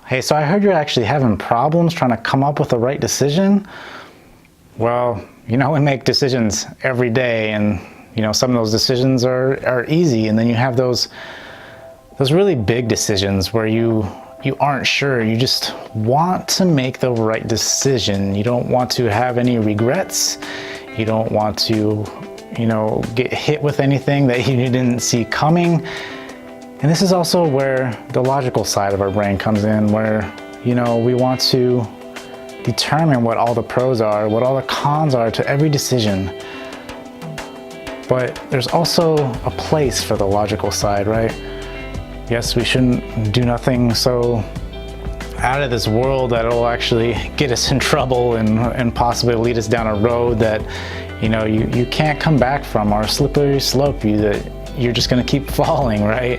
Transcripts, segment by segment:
Hey, so I heard you're actually having problems trying to come up with the right decision. Well, we make decisions every day, and some of those decisions are easy, and then you have those really big decisions where you aren't sure. You just want to make the right decision. You don't want to have any regrets. You don't want to get hit with anything that you didn't see coming. And this is also where the logical side of our brain comes in, where we want to determine what all the pros are, what all the cons are to every decision. But there's also a place for the logical side, right? Yes, we shouldn't do nothing so out of this world that will actually get us in trouble and possibly lead us down a road that you can't come back from, or a slippery slope that you're just going to keep falling, right?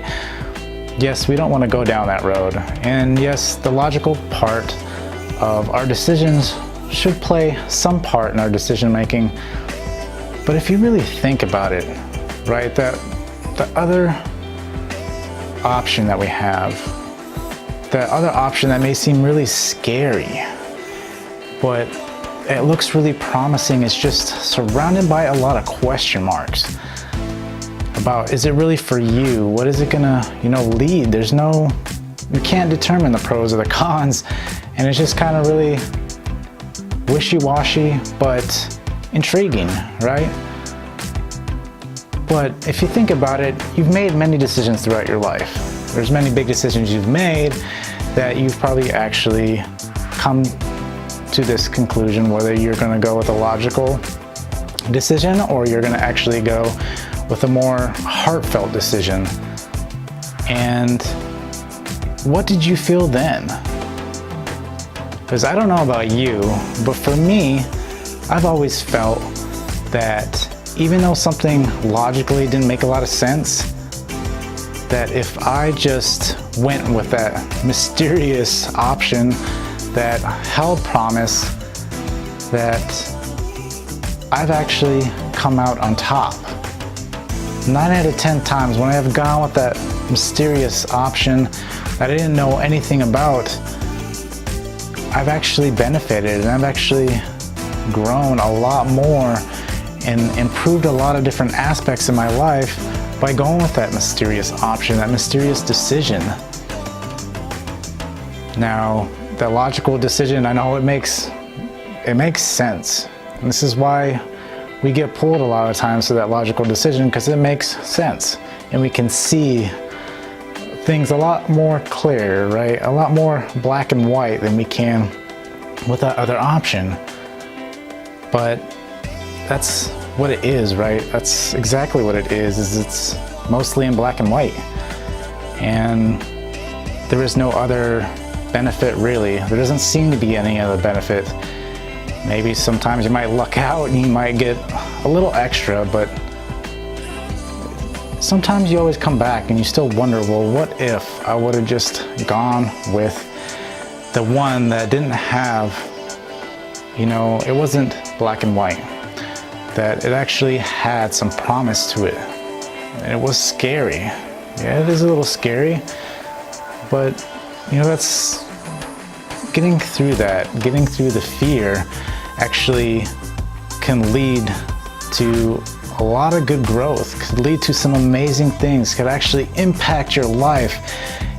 Yes, we don't want to go down that road. And yes, the logical part of our decisions should play some part in our decision making. But if you really think about it, right, that the other option that we have, the other option that may seem really scary, but it looks really promising, is just surrounded by a lot of question marks about, is it really for you? What is it gonna, lead? You can't determine the pros or the cons, and it's just kind of really wishy-washy, but intriguing, right? But if you think about it, you've made many decisions throughout your life. There's many big decisions you've made that you've probably actually come to this conclusion, whether you're gonna go with a logical decision or you're gonna actually go with a more heartfelt decision. And what did you feel then? Because I don't know about you, but for me, I've always felt that even though something logically didn't make a lot of sense, that if I just went with that mysterious option that held promise, that I've actually come out on top. 9 out of 10 times when I have gone with that mysterious option that I didn't know anything about, I've actually benefited, and I've actually grown a lot more and improved a lot of different aspects in my life by going with that mysterious option, that mysterious decision. Now, the logical decision, I know it makes sense. And this is why we get pulled a lot of times to that logical decision, because it makes sense. And we can see things a lot more clear, right? A lot more black and white than we can with that other option. But that's what it is, right? That's exactly what it is it's mostly in black and white. And there is no other benefit, really. There doesn't seem to be any other benefit. Maybe sometimes you might luck out and you might get a little extra, but sometimes you always come back and you still wonder, well, what if I would have just gone with the one that didn't have, it wasn't black and white, that it actually had some promise to it. And it was scary. Yeah, it is a little scary, but that's getting through the fear actually can lead to a lot of good growth, could lead to some amazing things, could actually impact your life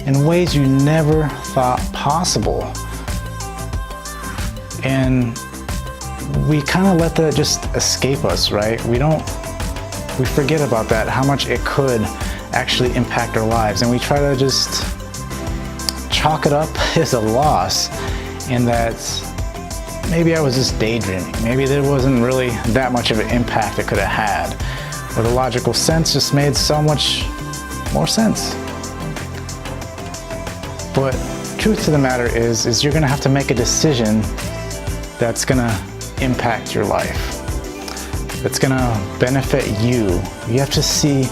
in ways you never thought possible. And we kind of let that just escape us, right? We forget about that, how much it could actually impact our lives, and we try to just chalk it up as a loss, and that maybe I was just daydreaming. Maybe there wasn't really that much of an impact it could have had. Or the logical sense just made so much more sense. But truth to the matter is you're gonna have to make a decision that's gonna impact your life, that's gonna benefit you. You have to see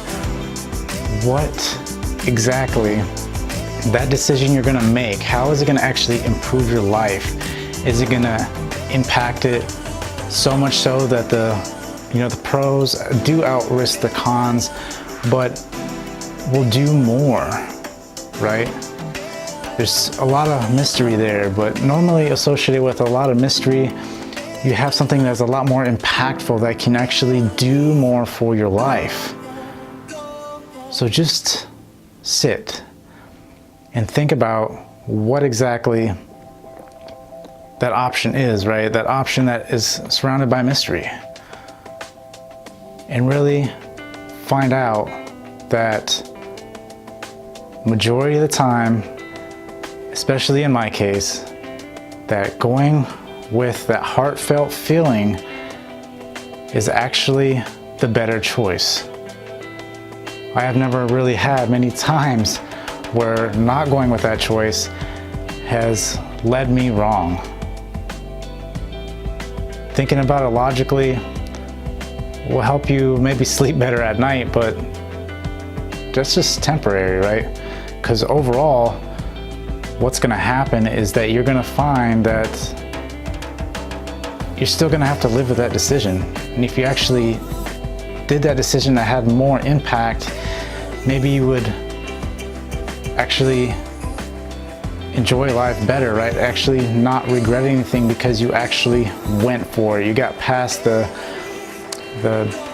what exactly that decision you're gonna make, how is it gonna actually improve your life? Is it gonna impact it so much so that the pros do outrisk the cons, but will do more, right? There's a lot of mystery there, but normally associated with a lot of mystery, you have something that's a lot more impactful that can actually do more for your life. So just sit and think about what exactly that option is, right? That option that is surrounded by mystery. And really find out that majority of the time, especially in my case, that going with that heartfelt feeling is actually the better choice. I have never really had many times where not going with that choice has led me wrong. Thinking about it logically will help you maybe sleep better at night, but that's just temporary, right? Because overall, what's gonna happen is that you're gonna find that you're still gonna have to live with that decision. And if you actually did that decision that had more impact, maybe you would actually enjoy life better, right? Actually not regret anything because you actually went for it. You got past the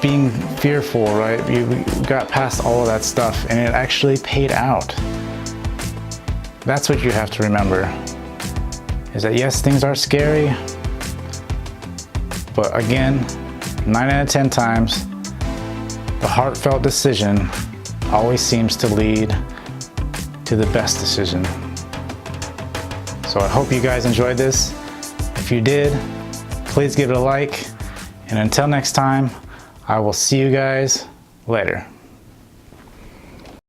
being fearful, right? You got past all of that stuff and it actually paid out. That's what you have to remember, is that yes, things are scary, but again, 9 out of 10 times, the heartfelt decision always seems to lead to the best decision. So I hope you guys enjoyed this. If you did, please give it a like. And until next time, I will see you guys later.